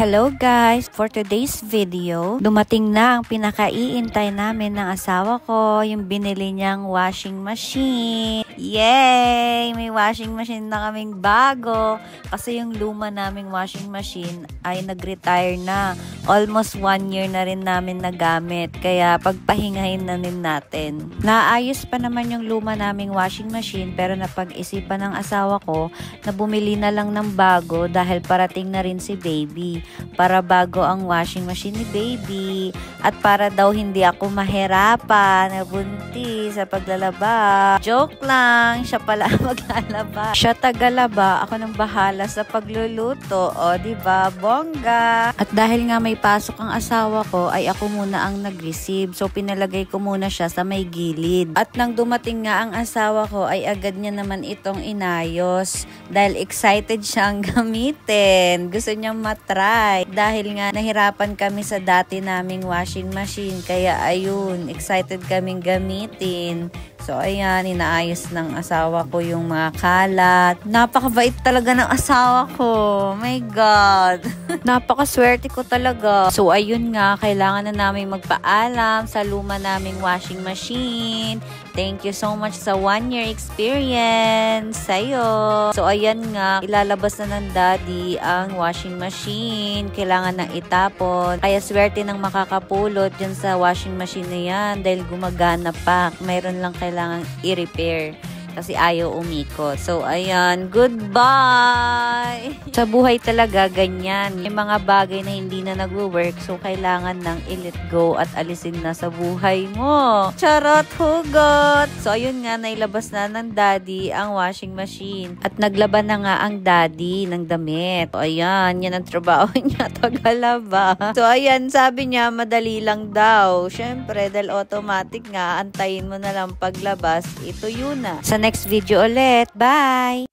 Hello guys! For today's video, dumating na ang pinakaiintay namin ng asawa ko, yung binili niyang washing machine. Yay! May washing machine na kaming bago kasi yung luma naming washing machine ay nag-retire na. Almost 1 year na rin namin nagamit, kaya pagpahingahin na rin natin. Naayos pa naman yung luma naming washing machine pero napag-isipan ng asawa ko na bumili na lang ng bago dahil parating na rin si baby. Para bago ang washing machine ni baby at para daw hindi ako mahirapan na buntis sa paglalaba. Joke lang, siya pala maglalaba. Siya tagalaba, ako nang bahala sa pagluluto. O, diba? Bongga! At dahil nga may pasok ang asawa ko, ay ako muna ang nag-receive. So, pinalagay ko muna siya sa may gilid. At nang dumating nga ang asawa ko, ay agad niya naman itong inayos. Dahil excited siyang gamitin. Gusto niyang matry. Dahil nga nahirapan kami sa dati naming washing machine. Kaya ayun, excited kaming gamitin. So ayan, inaayos ng asawa ko yung mga kalat. Napakabait talaga ng asawa ko. My God! Napakaswerte ko talaga. So ayun nga, kailangan na namin magpaalam sa luma naming washing machine. Thank you so much sa 1-year experience sa'yo. So ayan nga, ilalabas na ng daddy ang washing machine. Kailangan nang itapon. Kaya swerte ng makakapulot dyan sa washing machine na yan dahil gumagana pa. Mayroon lang kailangan i-repair kasi ayaw umikot. So, ayan. Goodbye! Sa buhay talaga, ganyan. May mga bagay na hindi na nagwo-work. So, kailangan nang i-let go at alisin na sa buhay mo. Charot! Hugot! So, ayun nga, nailabas na ng daddy ang washing machine. At naglaban na nga ang daddy ng damit. So, ayan. Yan ang trabaho niya. Tagalaba. So, ayan. Sabi niya, madali lang daw. Syempre, dahil automatic nga, antayin mo na lang paglabas. Ito yun na. Sa next video ulit. Bye!